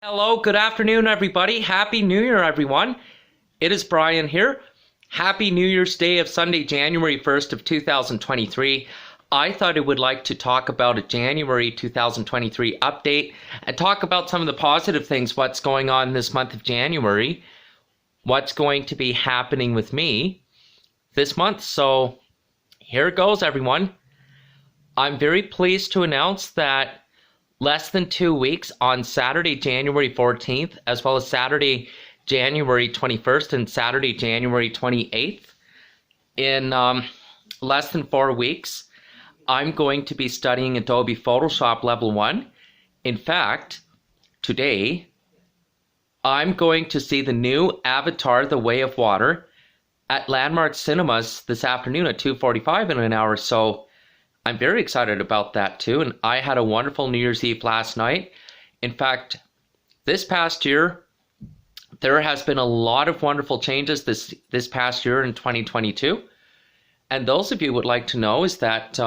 Hello, good afternoon, everybody. Happy New Year, everyone. It is Brian here. Happy New Year's Day of Sunday, January 1st of 2023. I thought I would like to talk about a January 2023 update and talk about some of the positive things, what's going on this month of January, what's going to be happening with me this month. So here it goes, everyone. I'm very pleased to announce that less than 2 weeks on Saturday, January 14th, as well as Saturday, January 21st and Saturday, January 28th, in less than 4 weeks, I'm going to be studying Adobe Photoshop Level 1. In fact, today, I'm going to see the new Avatar, The Way of Water at Landmark Cinemas this afternoon at 2:45 in an hour. So I'm very excited about that too, and I had a wonderful New Year's Eve last night. In fact, this past year, there has been a lot of wonderful changes this past year in 2022. And those of you would like to know is that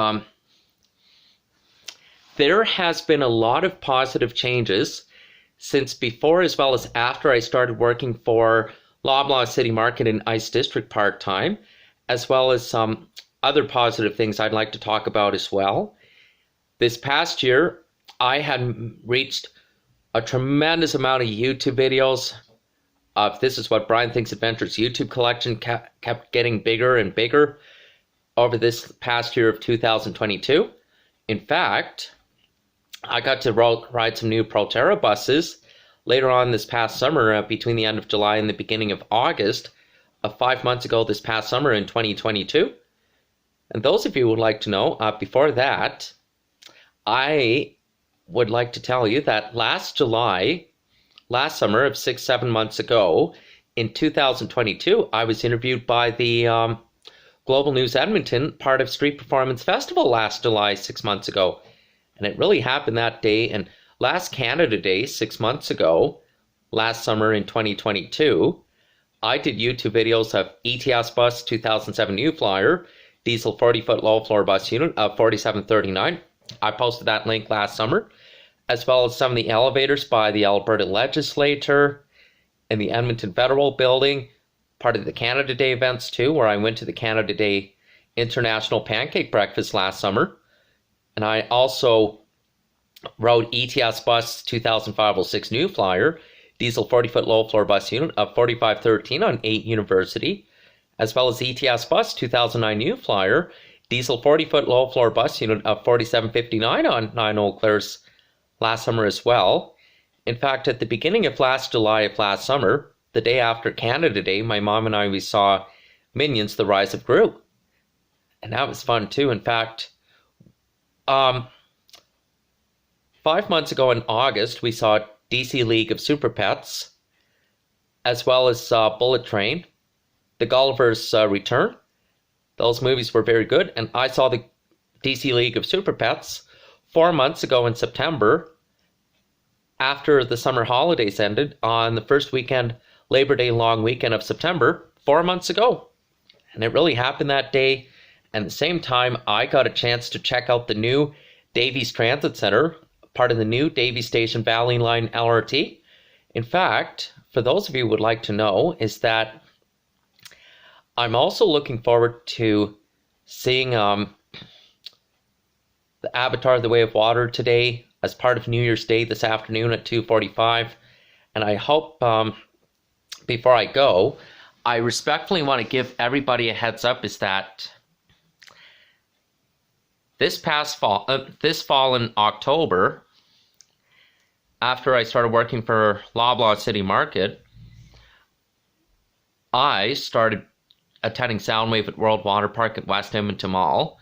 there has been a lot of positive changes since before as well as after I started working for Loblaw City Market in Ice District part-time, as well as some other positive things I'd like to talk about as well. This past year, I had reached a tremendous amount of YouTube videos. This is what Brian Thinks Adventures YouTube collection kept getting bigger and bigger over this past year of 2022. In fact, I got to ride some new Proterra buses later on this past summer, between the end of July and the beginning of August, 5 months ago this past summer in 2022. And those of you who would like to know, before that, I would like to tell you that last summer of 6-7 months ago, in 2022, I was interviewed by the Global News Edmonton, part of Street Performance Festival last July, 6 months ago. And it really happened that day. And last Canada Day, 6 months ago, last summer in 2022, I did YouTube videos of ETS Bus 2007 New Flyer, diesel 40-foot low-floor bus unit of 4739. I posted that link last summer, as well as some of the elevators by the Alberta Legislature and the Edmonton Federal Building, part of the Canada Day events too, where I went to the Canada Day International Pancake Breakfast last summer. And I also rode ETS Bus 2506 New Flyer, diesel 40-foot low-floor bus unit of 4513 on 8 University, as well as ETS Bus 2009 New Flyer, diesel 40-foot low-floor bus unit of 4759 on 9 Eau Claire's last summer as well. In fact, at the beginning of last July of last summer, the day after Canada Day, my mom and we saw Minions: The Rise of Gru. And that was fun too. In fact, 5 months ago in August, we saw DC League of Super Pets, as well as Bullet Train, The Gulliver's Return. Those movies were very good. And I saw the DC League of Super Pets 4 months ago in September, after the summer holidays ended, on the first weekend, Labor Day long weekend of September, 4 months ago. And it really happened that day. And at the same time, I got a chance to check out the new Davies Transit Center, part of the new Davies Station Valley Line LRT. In fact, for those of you who would like to know, is that I'm also looking forward to seeing the Avatar, The Way of Water today as part of New Year's Day this afternoon at 2:45. And I hope, before I go, I respectfully want to give everybody a heads up is that this fall in October, after I started working for Loblaw City Market, I started attending Soundwave at World Water Park at West Edmonton Mall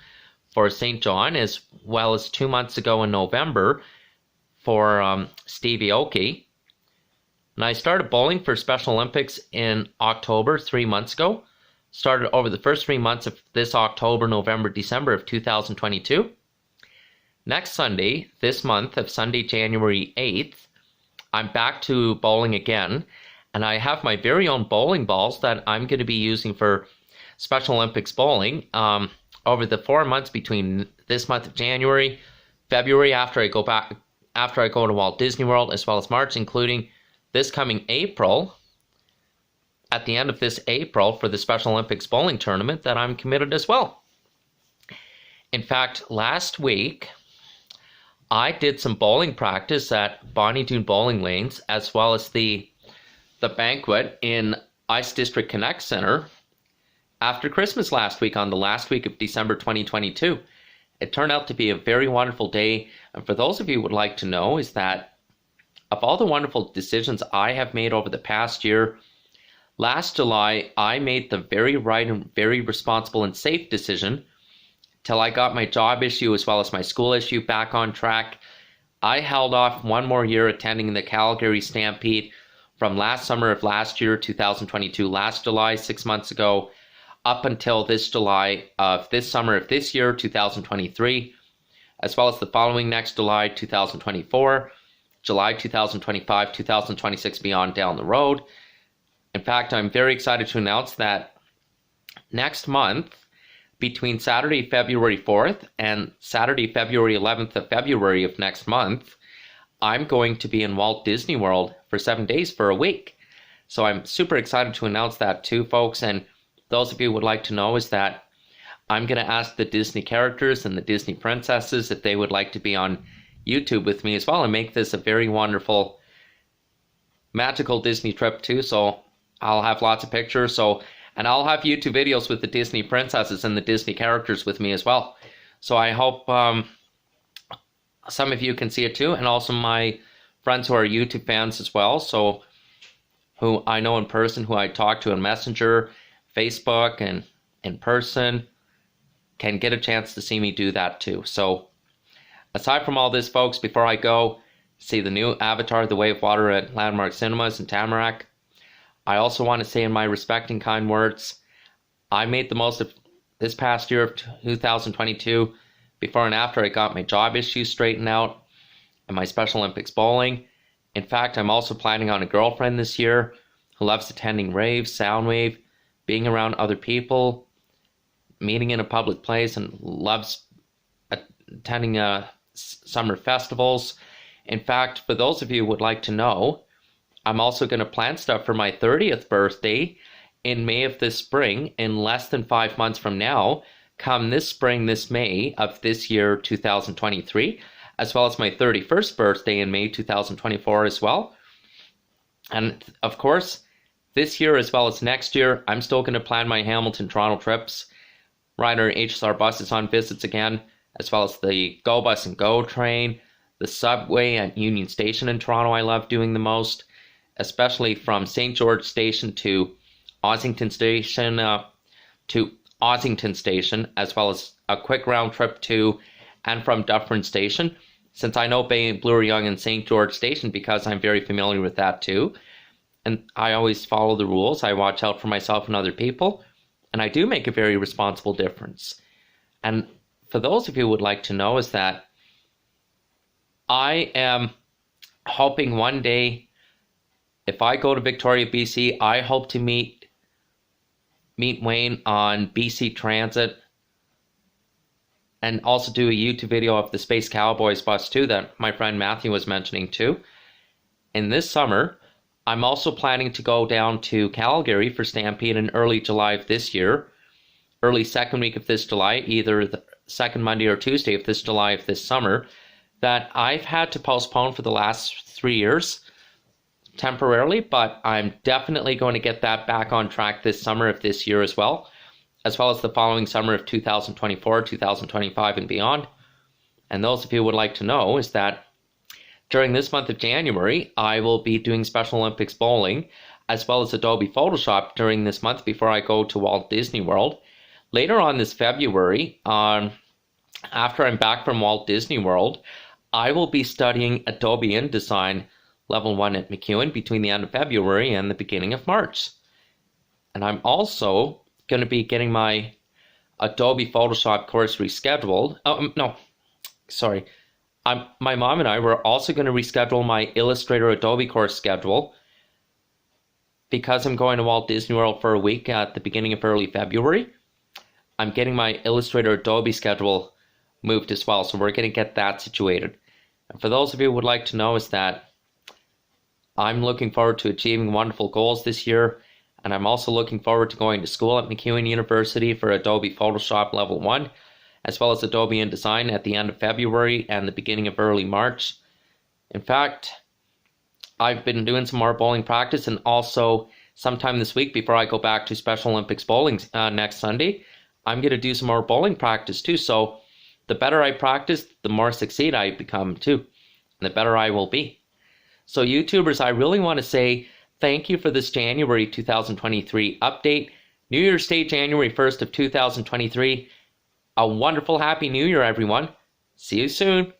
for St. John, as well as 2 months ago in November for Stevie Aoki. And I started bowling for Special Olympics in October 3 months ago. Started over the first 3 months of this October, November, December of 2022. Next Sunday, this month of Sunday, January 8th, I'm back to bowling again. And I have my very own bowling balls that I'm going to be using for Special Olympics bowling over the 4 months between this month of January, February, after I go back after I go to Walt Disney World, as well as March, including this coming April, at the end of this April for the Special Olympics bowling tournament, that I'm committed as well. In fact, last week, I did some bowling practice at Bonnie Doon Bowling Lanes, as well as the banquet in Ice District Connect Center after Christmas last week, on the last week of December 2022. It turned out to be a very wonderful day. And for those of you who would like to know, is that of all the wonderful decisions I have made over the past year, last July, I made the very right and very responsible and safe decision till I got my job issue as well as my school issue back on track. I held off one more year attending the Calgary Stampede from last summer of last year, 2022, last July, 6 months ago, up until this July of this summer of this year, 2023, as well as the following next July, 2024, July 2025, 2026, beyond down the road. In fact, I'm very excited to announce that next month, between Saturday, February 4th and Saturday, February 11th of February of next month, I'm going to be in Walt Disney World for 7 days for a week. So I'm super excited to announce that too, folks. And those of you who would like to know is that I'm going to ask the Disney characters and the Disney princesses if they would like to be on YouTube with me as well and make this a very wonderful, magical Disney trip too. So I'll have lots of pictures. And I'll have YouTube videos with the Disney princesses and the Disney characters with me as well. So I hope some of you can see it too, and also my friends who are YouTube fans as well, so who I know in person, who I talk to on Messenger, Facebook, and in person, can get a chance to see me do that too. So aside from all this, folks, before I go see the new Avatar, The Way of Water at Landmark Cinemas in Tamarack, I also want to say in my respecting kind words, I made the most of this past year of 2022 before and after I got my job issues straightened out and my Special Olympics bowling. In fact, I'm also planning on a girlfriend this year who loves attending raves, Soundwave, being around other people, meeting in a public place, and loves attending summer festivals. In fact, for those of you who would like to know, I'm also going to plan stuff for my 30th birthday in May of this spring, in less than 5 months from now, come this spring, this May of this year, 2023, as well as my 31st birthday in May 2024 as well. And of course, this year as well as next year, I'm still going to plan my Hamilton-Toronto trips, ride our HSR buses on visits again, as well as the Go Bus and Go train, the subway at Union Station in Toronto I love doing the most, especially from St. George Station to Ossington Station, as well as a quick round trip to and from Dufferin Station, since I know Bay and Bloor Yonge and St. George Station because I'm very familiar with that too. And I always follow the rules. I watch out for myself and other people, and I do make a very responsible difference. And for those of you who would like to know is that I am hoping one day, if I go to Victoria, BC, I hope to meet Wayne on BC Transit and also do a YouTube video of the Space Cowboys bus too that my friend Matthew was mentioning too. And this summer, I'm also planning to go down to Calgary for Stampede in early July of this year, early second week of this July, either the second Monday or Tuesday of this July of this summer, that I've had to postpone for the last 3 years temporarily, but I'm definitely going to get that back on track this summer of this year as well as the following summer of 2024, 2025, and beyond. And those of you who would like to know is that during this month of January, I will be doing Special Olympics bowling as well as Adobe Photoshop during this month before I go to Walt Disney World. Later on this February, after I'm back from Walt Disney World, I will be studying Adobe InDesign Level 1 at MacEwan between the end of February and the beginning of March. And I'm also going to be getting my Adobe Photoshop course rescheduled. My mom and I were also going to reschedule my Illustrator Adobe course schedule because I'm going to Walt Disney World for a week at the beginning of early February. I'm getting my Illustrator Adobe schedule moved as well, so we're going to get that situated. And for those of you who would like to know, is that I'm looking forward to achieving wonderful goals this year, and I'm also looking forward to going to school at MacEwan University for Adobe Photoshop Level 1, as well as Adobe InDesign at the end of February and the beginning of early March. In fact, I've been doing some more bowling practice, and also sometime this week before I go back to Special Olympics bowling next Sunday, I'm going to do some more bowling practice too. So the better I practice, the more succeed I become too, and the better I will be. So YouTubers, I really want to say thank you for this January 2023 update. New Year's Day, January 1st of 2023. A wonderful Happy New Year, everyone. See you soon.